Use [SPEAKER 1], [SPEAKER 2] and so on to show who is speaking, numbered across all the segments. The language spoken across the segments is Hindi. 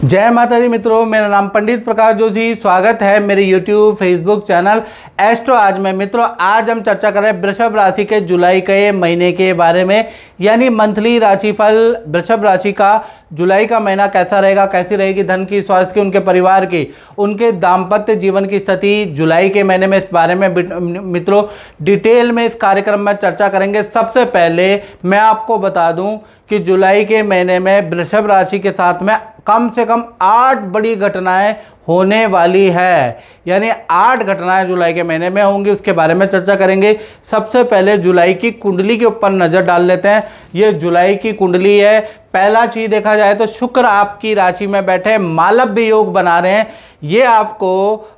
[SPEAKER 1] जय माता दी मित्रों, मेरा नाम पंडित प्रकाश जोशी। स्वागत है मेरे YouTube फेसबुक चैनल एस्ट्रो आज में। मित्रों, आज हम चर्चा कर रहे हैं वृषभ राशि के जुलाई के महीने के बारे में, यानी मंथली राशिफल। वृषभ राशि का जुलाई का महीना कैसा रहेगा, कैसी रहेगी धन की, स्वास्थ्य की, उनके परिवार की, उनके दाम्पत्य जीवन की स्थिति जुलाई के महीने में, इस बारे में मित्रों डिटेल में इस कार्यक्रम में चर्चा करेंगे। सबसे पहले मैं आपको बता दूं कि जुलाई के महीने में वृषभ राशि के साथ में कम से कम 8 बड़ी घटनाएं होने वाली है, यानी 8 घटनाएं जुलाई के महीने में होंगी, उसके बारे में चर्चा करेंगे। सबसे पहले जुलाई की कुंडली के ऊपर नजर डाल लेते हैं। ये जुलाई की कुंडली है। पहला चीज देखा जाए तो शुक्र आपकी राशि में बैठे मालव्य योग बना रहे हैं। ये आपको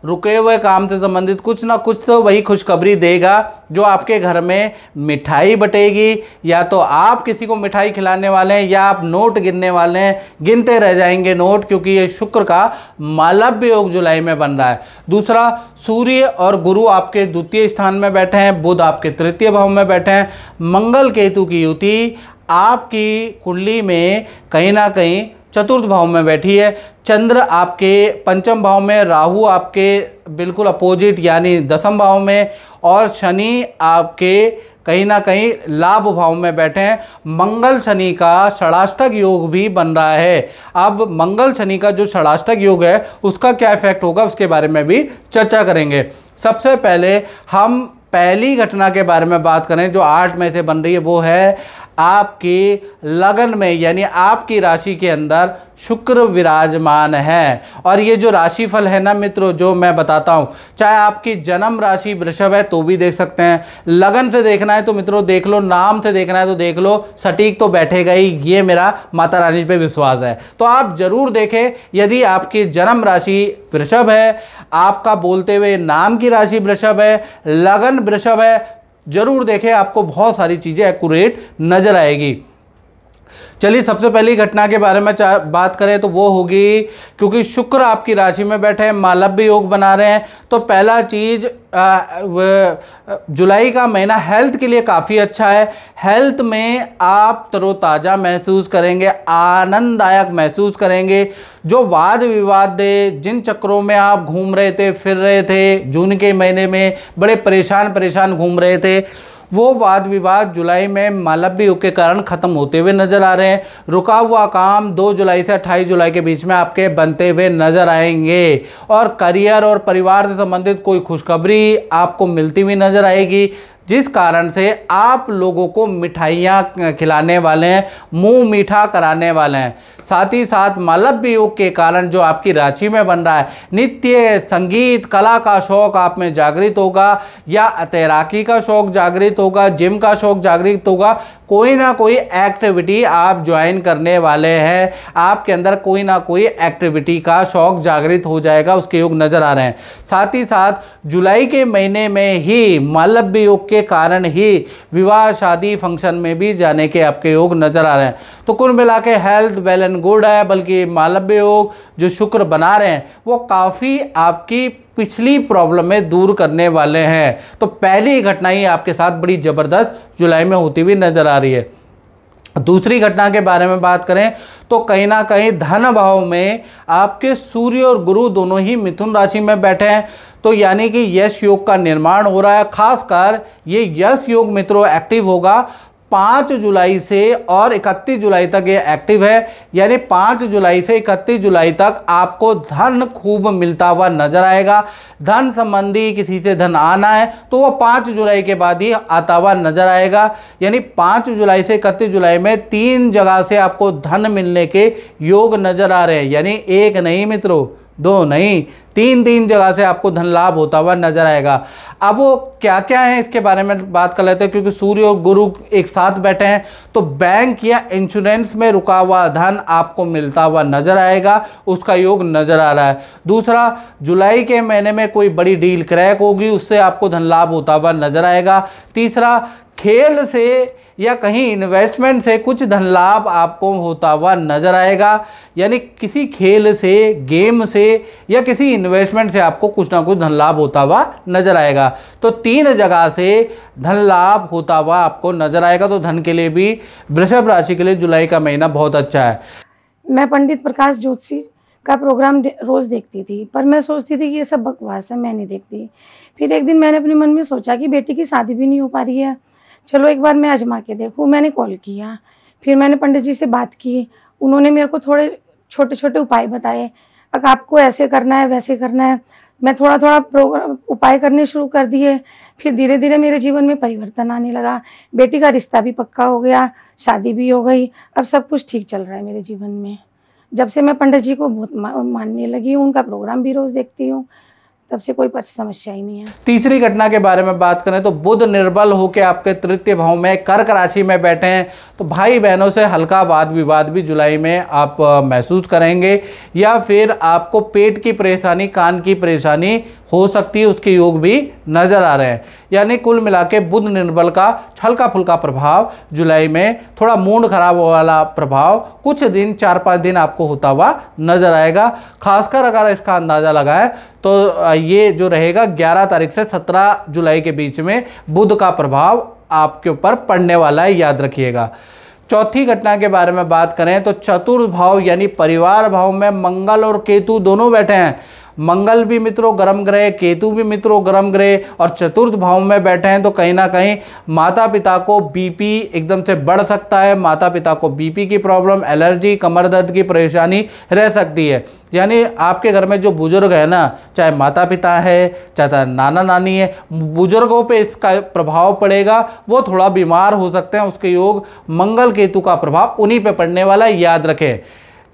[SPEAKER 1] रुके हुए काम से संबंधित कुछ ना कुछ तो वही खुशखबरी देगा, जो आपके घर में मिठाई बटेगी, या तो आप किसी को मिठाई खिलाने वाले हैं या आप नोट गिनने वाले हैं, गिनते रह जाएंगे नोट, क्योंकि ये शुक्र का मालव्य योग जुलाई में बन रहा है। दूसरा, सूर्य और गुरु आपके द्वितीय स्थान में बैठे हैं, बुध आपके तृतीय भाव में बैठे हैं, मंगल केतु की युति आपकी कुंडली में कहीं ना कहीं चतुर्थ भाव में बैठी है। चंद्र आपके पंचम भाव में, राहु आपके बिल्कुल अपोजिट यानी दसम भाव में, और शनि आपके कहीं ना कहीं लाभ भाव में बैठे हैं। मंगल शनि का षडाष्टक योग भी बन रहा है। अब मंगल शनि का जो षडाष्टक योग है उसका क्या इफेक्ट होगा, उसके बारे में भी चर्चा करेंगे। सबसे पहले हम पहली घटना के बारे में बात करें जो 8 में से बन रही है, वो है आपकी लगन में, यानी आपकी राशि के अंदर शुक्र विराजमान है। और ये जो राशिफल है ना मित्रों, जो मैं बताता हूँ, चाहे आपकी जन्म राशि वृषभ है तो भी देख सकते हैं, लगन से देखना है तो मित्रों देख लो, नाम से देखना है तो देख लो, सटीक तो बैठेगा ही, ये मेरा माता रानी पे विश्वास है। तो आप जरूर देखें, यदि आपकी जन्म राशि वृषभ है, आपका बोलते हुए नाम की राशि वृषभ है, लगन वृषभ है, जरूर देखें, आपको बहुत सारी चीज़ें एक्यूरेट नजर आएगी। चलिए सबसे पहली घटना के बारे में बात करें तो वो होगी, क्योंकि शुक्र आपकी राशि में बैठे हैं, मालव्य योग बना रहे हैं, तो पहला चीज़ जुलाई का महीना हेल्थ के लिए काफ़ी अच्छा है। हेल्थ में आप तरोताज़ा महसूस करेंगे, आनंददायक महसूस करेंगे। जो वाद विवाद जिन चक्रों में आप घूम रहे थे, फिर रहे थे, जून के महीने में बड़े परेशान घूम रहे थे, वो वाद विवाद जुलाई में मालव्य योग के कारण खत्म होते हुए नजर आ रहे हैं। रुका हुआ काम 2 जुलाई से 28 जुलाई के बीच में आपके बनते हुए नजर आएंगे, और करियर और परिवार से संबंधित कोई खुशखबरी आपको मिलती हुई नजर आएगी, जिस कारण से आप लोगों को मिठाइयाँ खिलाने वाले हैं, मुंह मीठा कराने वाले हैं। साथ ही साथ मालव्य योग के कारण जो आपकी राशि में बन रहा है, नित्य संगीत कला का शौक आप में जागृत होगा, या तैराकी का शौक जागृत होगा, जिम का शौक जागृत होगा, कोई ना कोई एक्टिविटी आप ज्वाइन करने वाले हैं, आपके अंदर कोई ना कोई एक्टिविटी का शौक जागृत हो जाएगा, उसके योग नजर आ रहे हैं। साथ ही साथ जुलाई के महीने में ही मालव्य योग के कारण ही विवाह शादी फंक्शन में भी जाने के आपके योग नजर आ रहे हैं। तो कुल मिला के हेल्थ वेल एंड गुड है, बल्कि मालव्य योग जो शुक्र बना रहे हैं वो काफ़ी आपकी पिछली प्रॉब्लम में दूर करने वाले हैं। तो पहली घटना ही आपके साथ बड़ी ज़बरदस्त जुलाई में होती हुई नजर आ रही है। दूसरी घटना के बारे में बात करें तो कहीं ना कहीं धन भाव में आपके सूर्य और गुरु दोनों ही मिथुन राशि में बैठे हैं, तो यानी कि यश योग का निर्माण हो रहा है। खासकर ये यश योग मित्रों एक्टिव होगा 5 जुलाई से और 31 जुलाई तक ये एक्टिव है, यानी 5 जुलाई से 31 जुलाई तक आपको धन खूब मिलता हुआ नजर आएगा। धन संबंधी किसी से धन आना है तो वो 5 जुलाई के बाद ही आता हुआ नजर आएगा, यानी 5 जुलाई से 31 जुलाई में 3 जगह से आपको धन मिलने के योग नजर आ रहे हैं, यानी एक नहीं मित्रों, 2 नहीं, 3 जगह से आपको धन लाभ होता हुआ नजर आएगा। अब वो क्या क्या है इसके बारे में बात कर लेते हैं, क्योंकि सूर्य और गुरु एक साथ बैठे हैं, तो बैंक या इंश्योरेंस में रुका हुआ धन आपको मिलता हुआ नजर आएगा, उसका योग नजर आ रहा है। दूसरा, जुलाई के महीने में कोई बड़ी डील क्रैक होगी, उससे आपको धन लाभ होता हुआ नजर आएगा। तीसरा, खेल से या कहीं इन्वेस्टमेंट से कुछ धन लाभ आपको होता हुआ नजर आएगा, यानी किसी खेल से, गेम से या किसी इन्वेस्टमेंट से आपको कुछ ना कुछ धन लाभ होता हुआ नजर आएगा। तो 3 जगह से धन लाभ होता हुआ आपको नजर आएगा। तो धन के लिए भी वृषभ राशि के लिए जुलाई का महीना बहुत अच्छा है।
[SPEAKER 2] मैं पंडित प्रकाश जोशी का प्रोग्राम रोज़ देखती थी, पर मैं सोचती थी कि ये सब बकवास है, मैं नहीं देखती। फिर एक दिन मैंने अपने मन में सोचा कि बेटी की शादी भी नहीं हो पा रही है, चलो एक बार मैं आज़मा के देखूँ। मैंने कॉल किया, फिर मैंने पंडित जी से बात की, उन्होंने मेरे को थोड़े छोटे-छोटे उपाय बताए, आपको ऐसे करना है, वैसे करना है। मैं थोड़ा-थोड़ा उपाय करने शुरू कर दिए, फिर धीरे-धीरे मेरे जीवन में परिवर्तन आने लगा। बेटी का रिश्ता भी पक्का हो गया, शादी भी हो गई, अब सब कुछ ठीक चल रहा है मेरे जीवन में। जब से मैं पंडित जी को बहुत मानने लगी हूँ, उनका प्रोग्राम भी रोज़ देखती हूँ, तब से कोई समस्या ही नहीं है।
[SPEAKER 1] तीसरी घटना के बारे में बात करें तो बुध निर्बल होकर आपके तृतीय भाव में कर्क राशि में बैठे हैं, तो भाई बहनों से हल्का वाद विवाद भी जुलाई में आप महसूस करेंगे, या फिर आपको पेट की परेशानी, कान की परेशानी हो सकती है, उसके योग भी नजर आ रहे हैं। यानी कुल मिला के बुध निर्बल का हल्का फुल्का प्रभाव जुलाई में, थोड़ा मूड खराब वाला प्रभाव कुछ दिन 4-5 दिन आपको होता हुआ नजर आएगा। खासकर अगर इसका अंदाज़ा लगाएं तो ये जो रहेगा 11 तारीख से 17 जुलाई के बीच में बुध का प्रभाव आपके ऊपर पड़ने वाला है, याद रखिएगा। चौथी घटना के बारे में बात करें तो चतुर्थ भाव यानी परिवार भाव में मंगल और केतु दोनों बैठे हैं। मंगल भी मित्रों गर्म ग्रह, केतु भी मित्रों गर्म ग्रह, और चतुर्थ भाव में बैठे हैं, तो कहीं ना कहीं माता पिता को बीपी एकदम से बढ़ सकता है। माता पिता को बीपी की प्रॉब्लम, एलर्जी, कमर दर्द की परेशानी रह सकती है। यानी आपके घर में जो बुजुर्ग है ना, चाहे माता पिता है, चाहे नाना नानी है, बुजुर्गों पे इसका प्रभाव पड़ेगा, वो थोड़ा बीमार हो सकते हैं। उसके योग मंगल केतु का प्रभाव उन्हीं पे पड़ने वाला है, याद रखें।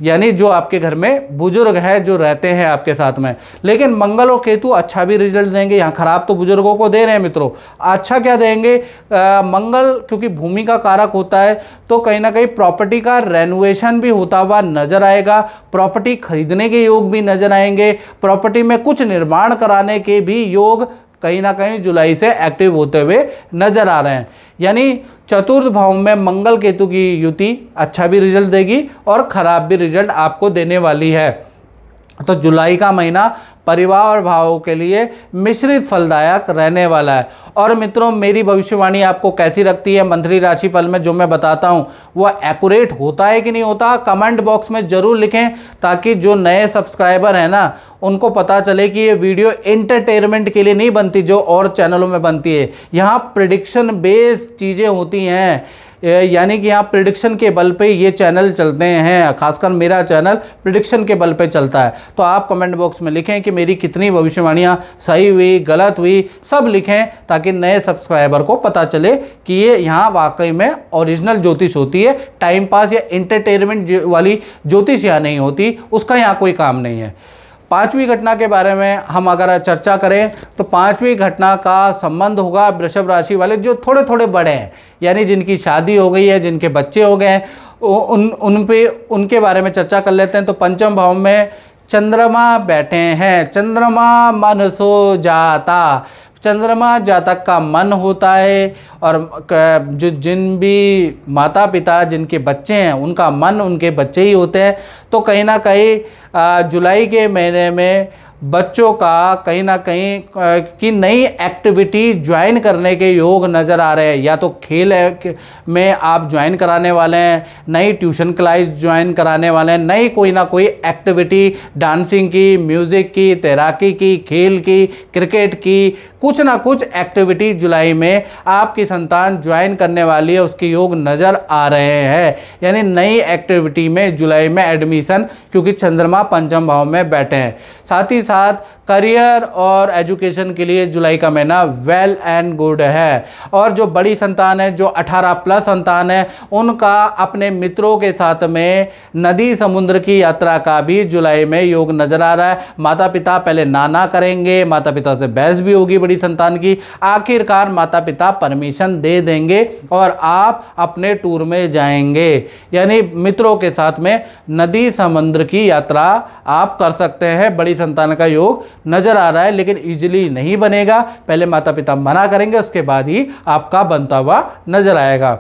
[SPEAKER 1] यानी जो आपके घर में बुजुर्ग है, जो रहते हैं आपके साथ में। लेकिन मंगल और केतु अच्छा भी रिजल्ट देंगे। यहाँ खराब तो बुजुर्गों को दे रहे हैं मित्रों, अच्छा क्या देंगे? मंगल क्योंकि भूमि का कारक होता है, तो कहीं ना कहीं प्रॉपर्टी का रेनोवेशन भी होता हुआ नजर आएगा, प्रॉपर्टी खरीदने के योग भी नजर आएंगे, प्रॉपर्टी में कुछ निर्माण कराने के भी योग कहीं ना कहीं जुलाई से एक्टिव होते हुए नजर आ रहे हैं। यानी चतुर्थ भाव में मंगल केतु की युति अच्छा भी रिजल्ट देगी और खराब भी रिजल्ट आपको देने वाली है। तो जुलाई का महीना परिवार भाव के लिए मिश्रित फलदायक रहने वाला है। और मित्रों, मेरी भविष्यवाणी आपको कैसी लगती है? मंथली राशिफल में जो मैं बताता हूँ वो एक्यूरेट होता है कि नहीं होता, कमेंट बॉक्स में ज़रूर लिखें, ताकि जो नए सब्सक्राइबर हैं ना, उनको पता चले कि ये वीडियो एंटरटेनमेंट के लिए नहीं बनती जो और चैनलों में बनती है। यहाँ प्रेडिक्शन बेस्ड चीज़ें होती हैं, यानी कि यहाँ प्रिडिक्शन के बल पे ये चैनल चलते हैं, खासकर मेरा चैनल प्रिडिक्शन के बल पे चलता है। तो आप कमेंट बॉक्स में लिखें कि मेरी कितनी भविष्यवाणियाँ सही हुई, गलत हुई, सब लिखें, ताकि नए सब्सक्राइबर को पता चले कि ये यहाँ वाकई में ओरिजिनल ज्योतिष होती है। टाइम पास या एंटरटेनमेंट वाली ज्योतिष यहाँ नहीं होती, उसका यहाँ कोई काम नहीं है। पांचवी घटना के बारे में हम अगर चर्चा करें तो पांचवी घटना का संबंध होगा वृषभ राशि वाले जो थोड़े थोड़े बड़े हैं, यानी जिनकी शादी हो गई है, जिनके बच्चे हो गए हैं, उनके बारे में चर्चा कर लेते हैं। तो पंचम भाव में चंद्रमा बैठे हैं। चंद्रमा मन सो जाता, चंद्रमा जातक का मन होता है, और जिन भी माता पिता जिनके बच्चे हैं उनका मन उनके बच्चे ही होते हैं। तो कहीं ना कहीं जुलाई के महीने में बच्चों का कहीं ना कहीं की नई एक्टिविटी ज्वाइन करने के योग नज़र आ रहे हैं। या तो खेल में आप ज्वाइन कराने वाले हैं, नई ट्यूशन क्लास ज्वाइन कराने वाले हैं, नई कोई ना कोई एक्टिविटी, डांसिंग की, म्यूज़िक की, तैराकी की, खेल की, क्रिकेट की, कुछ ना कुछ एक्टिविटी जुलाई में आपकी संतान ज्वाइन करने वाली है, उसके योग नज़र आ रहे हैं। यानी नई एक्टिविटी में जुलाई में एडमिशन, क्योंकि चंद्रमा पंचम भाव में बैठे हैं। साथ ही साथ करियर और एजुकेशन के लिए जुलाई का महीना वेल एंड गुड है। और जो बड़ी संतान है, जो 18+ संतान है, उनका अपने मित्रों के साथ में नदी समुद्र की यात्रा का भी जुलाई में योग नजर आ रहा है। माता पिता पहले नाना करेंगे, माता पिता से बहस भी होगी बड़ी संतान की, आखिरकार माता पिता परमिशन दे देंगे और आप अपने टूर में जाएंगे। यानी मित्रों के साथ में नदी समुद्र की यात्रा आप कर सकते हैं। बड़ी संतान का योग नजर आ रहा है, लेकिन इजीली नहीं बनेगा। पहले माता पिता मना करेंगे, उसके बाद ही आपका बनता हुआ नजर आएगा।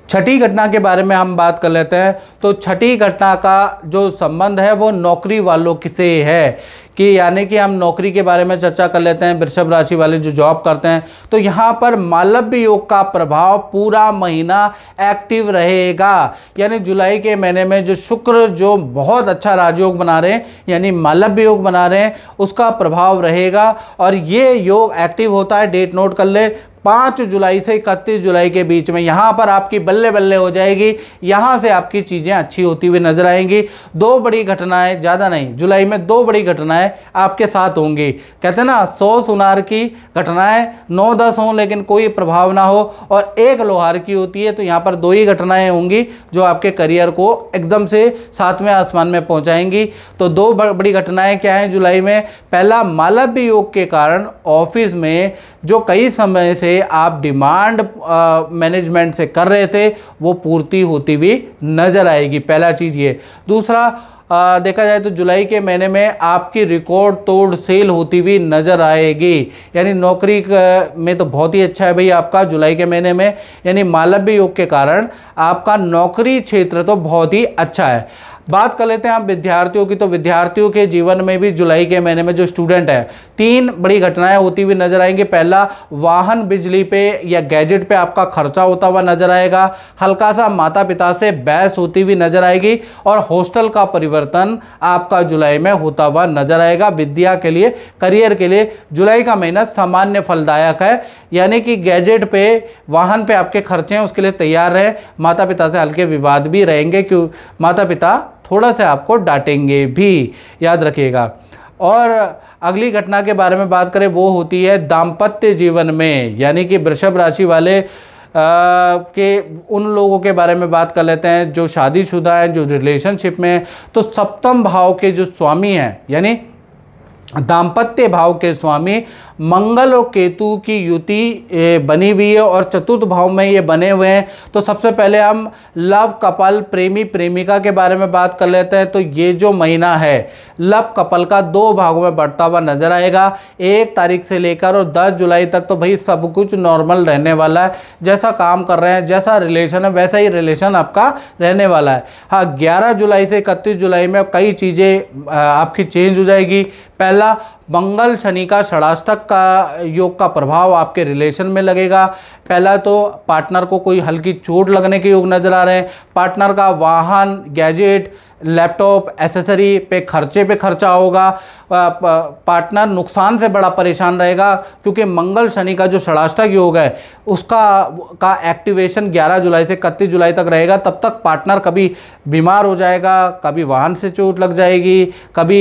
[SPEAKER 1] छठी घटना के बारे में हम बात कर लेते हैं। तो छठी घटना का जो संबंध है वो नौकरी वालों से है, कि यानी कि हम नौकरी के बारे में चर्चा कर लेते हैं। वृषभ राशि वाले जो जॉब करते हैं तो यहाँ पर मालव्य योग का प्रभाव पूरा महीना एक्टिव रहेगा। यानी जुलाई के महीने में जो शुक्र जो बहुत अच्छा राजयोग बना रहे हैं यानी मालव्य योग बना रहे हैं उसका प्रभाव रहेगा और ये योग एक्टिव होता है, डेट नोट कर ले, 5 जुलाई से 31 जुलाई के बीच में। यहाँ पर आपकी बल्ले बल्ले हो जाएगी, यहाँ से आपकी चीज़ें अच्छी होती हुई नजर आएंगी। 2 बड़ी घटनाएं, ज़्यादा नहीं, जुलाई में 2 बड़ी घटनाएं आपके साथ होंगी। कहते हैं ना 100 सुनार की घटनाएं 9-10 हों लेकिन कोई प्रभाव ना हो, और 1 लोहार की होती है। तो यहाँ पर 2 ही घटनाएं होंगी जो आपके करियर को एकदम से 7वें आसमान में पहुँचाएंगी। तो 2 बड़ी घटनाएँ क्या हैं जुलाई में? पहला, मालव्य योग के कारण ऑफिस में जो कई समय से आप डिमांड मैनेजमेंट से कर रहे थे वो पूर्ति होती हुई नजर आएगी, पहला चीज़ ये। दूसरा, देखा जाए तो जुलाई के महीने में आपकी रिकॉर्ड तोड़ सेल होती हुई नजर आएगी। यानी नौकरी में तो बहुत ही अच्छा है भाई आपका जुलाई के महीने में, यानी मालव्य योग के कारण आपका नौकरी क्षेत्र तो बहुत ही अच्छा है। बात कर लेते हैं आप विद्यार्थियों की, तो विद्यार्थियों के जीवन में भी जुलाई के महीने में जो स्टूडेंट है 3 बड़ी घटनाएं होती हुई नजर आएंगी। पहला, वाहन बिजली पे या गैजेट पे आपका खर्चा होता हुआ नजर आएगा। हल्का सा माता पिता से बहस होती हुई नजर आएगी और हॉस्टल का परिवर्तन आपका जुलाई में होता हुआ नजर आएगा। विद्या के लिए, करियर के लिए जुलाई का महीना सामान्य फलदायक है। यानी कि गैजेट पे, वाहन पे आपके खर्चे हैं उसके लिए तैयार रहे। माता पिता से हल्के विवाद भी रहेंगे, क्यों माता पिता थोड़ा सा आपको डांटेंगे भी, याद रखिएगा। और अगली घटना के बारे में बात करें वो होती है दाम्पत्य जीवन में, यानी कि वृषभ राशि वाले के उन लोगों के बारे में बात कर लेते हैं जो शादीशुदा हैं, जो रिलेशनशिप में हैं। तो सप्तम भाव के जो स्वामी हैं यानी दाम्पत्य भाव के स्वामी मंगल और केतु की युति बनी हुई है और चतुर्थ भाव में ये बने हुए हैं। तो सबसे पहले हम लव कपल, प्रेमी प्रेमिका के बारे में बात कर लेते हैं। तो ये जो महीना है लव कपल का 2 भागों में बढ़ता हुआ नजर आएगा। 1 तारीख से लेकर और 10 जुलाई तक तो भाई सब कुछ नॉर्मल रहने वाला है। जैसा काम कर रहे हैं, जैसा रिलेशन है वैसा ही रिलेशन आपका रहने वाला है। हाँ, 11 जुलाई से 31 जुलाई में कई चीज़ें आपकी चेंज हो जाएगी। पहला, मंगल शनि का षडाष्टक का योग का प्रभाव आपके रिलेशन में लगेगा। पहला तो पार्टनर को कोई हल्की चोट लगने के योग नजर आ रहे हैं। पार्टनर का वाहन, गैजेट, लैपटॉप, एसेसरी पे खर्चा होगा। पार्टनर नुकसान से बड़ा परेशान रहेगा क्योंकि मंगल शनि का जो षडाष्टक योग है उसका एक्टिवेशन 11 जुलाई से 31 जुलाई तक रहेगा। तब तक पार्टनर कभी बीमार हो जाएगा, कभी वाहन से चोट लग जाएगी, कभी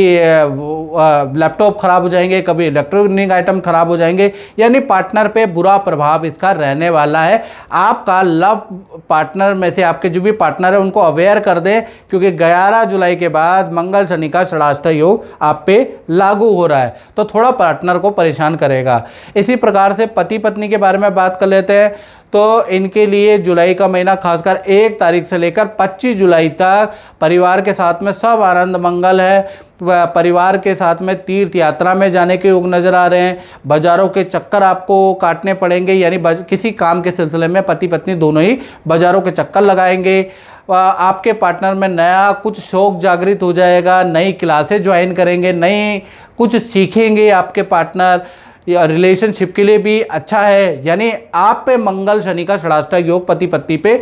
[SPEAKER 1] लैपटॉप खराब हो जाएंगे, कभी इलेक्ट्रॉनिक आइटम खराब हो जाएंगे। यानी पार्टनर पे बुरा प्रभाव इसका रहने वाला है। आपका लव पार्टनर में से आपके जो भी पार्टनर है उनको अवेयर कर दें क्योंकि 11 जुलाई के बाद मंगल शनि का षडाष्टक योग आप पे लागू हो रहा है तो थोड़ा पार्टनर को परेशान करेगा। इसी प्रकार से पति पत्नी के बारे में बात कर लेते हैं। तो इनके लिए जुलाई का महीना खासकर 1 तारीख से लेकर 25 जुलाई तक परिवार के साथ में सब आनंद मंगल है। परिवार के साथ में तीर्थ यात्रा में जाने के योग नज़र आ रहे हैं। बाज़ारों के चक्कर आपको काटने पड़ेंगे, यानी किसी काम के सिलसिले में पति पत्नी दोनों ही बाज़ारों के चक्कर लगाएंगे। आपके पार्टनर में नया कुछ शौक जागृत हो जाएगा, नई क्लासेस ज्वाइन करेंगे, नई कुछ सीखेंगे आपके पार्टनर। या रिलेशनशिप के लिए भी अच्छा है। यानी आप पे मंगल शनि का षडाष्टक योग पति पत्नी पे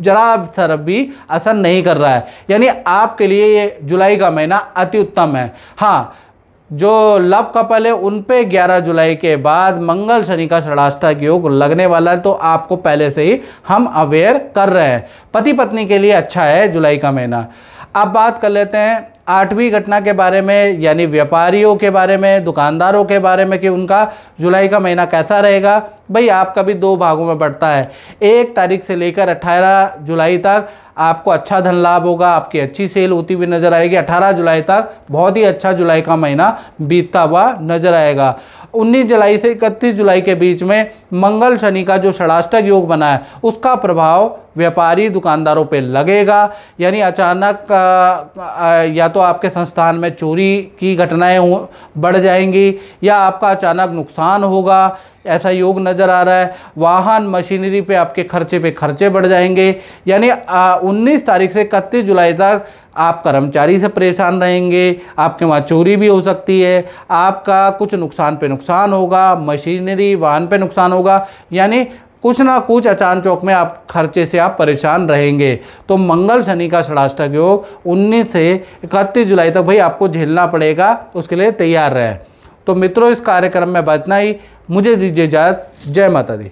[SPEAKER 1] जरा सर भी असर नहीं कर रहा है। यानी आपके लिए ये जुलाई का महीना अति उत्तम है। हाँ, जो लव कपल है उन पे 11 जुलाई के बाद मंगल शनि का षडाष्टक योग लगने वाला है तो आपको पहले से ही हम अवेयर कर रहे हैं। पति पत्नी के लिए अच्छा है जुलाई का महीना। अब बात कर लेते हैं 8वीं घटना के बारे में, यानी व्यापारियों के बारे में, दुकानदारों के बारे में कि उनका जुलाई का महीना कैसा रहेगा। भाई आपका भी 2 भागों में बढ़ता है। 1 तारीख से लेकर 18 जुलाई तक आपको अच्छा धन लाभ होगा, आपकी अच्छी सेल होती हुई नजर आएगी। 18 जुलाई तक बहुत ही अच्छा जुलाई का महीना बीतता हुआ नजर आएगा। 19 जुलाई से 31 जुलाई के बीच में मंगल शनि का जो षडाष्टक योग बना है उसका प्रभाव व्यापारी दुकानदारों पे लगेगा। यानी अचानक या तो आपके संस्थान में चोरी की घटनाएं बढ़ जाएंगी या आपका अचानक नुकसान होगा ऐसा योग नज़र आ रहा है। वाहन मशीनरी पे आपके खर्चे बढ़ जाएंगे। यानी 19 तारीख से 31 जुलाई तक आप कर्मचारी से परेशान रहेंगे, आपके वहाँ चोरी भी हो सकती है, आपका कुछ नुकसान पे नुकसान होगा, मशीनरी वाहन पे नुकसान होगा, यानी कुछ ना कुछ अचानक चौक में आप खर्चे से आप परेशान रहेंगे। तो मंगल शनि का षडाष्टक योग 19 से 31 जुलाई तक भाई आपको झेलना पड़ेगा, उसके लिए तैयार रहें। तो मित्रों, इस कार्यक्रम में बतना ही। मुझे दीजिए इजाज़त। जय माता दी।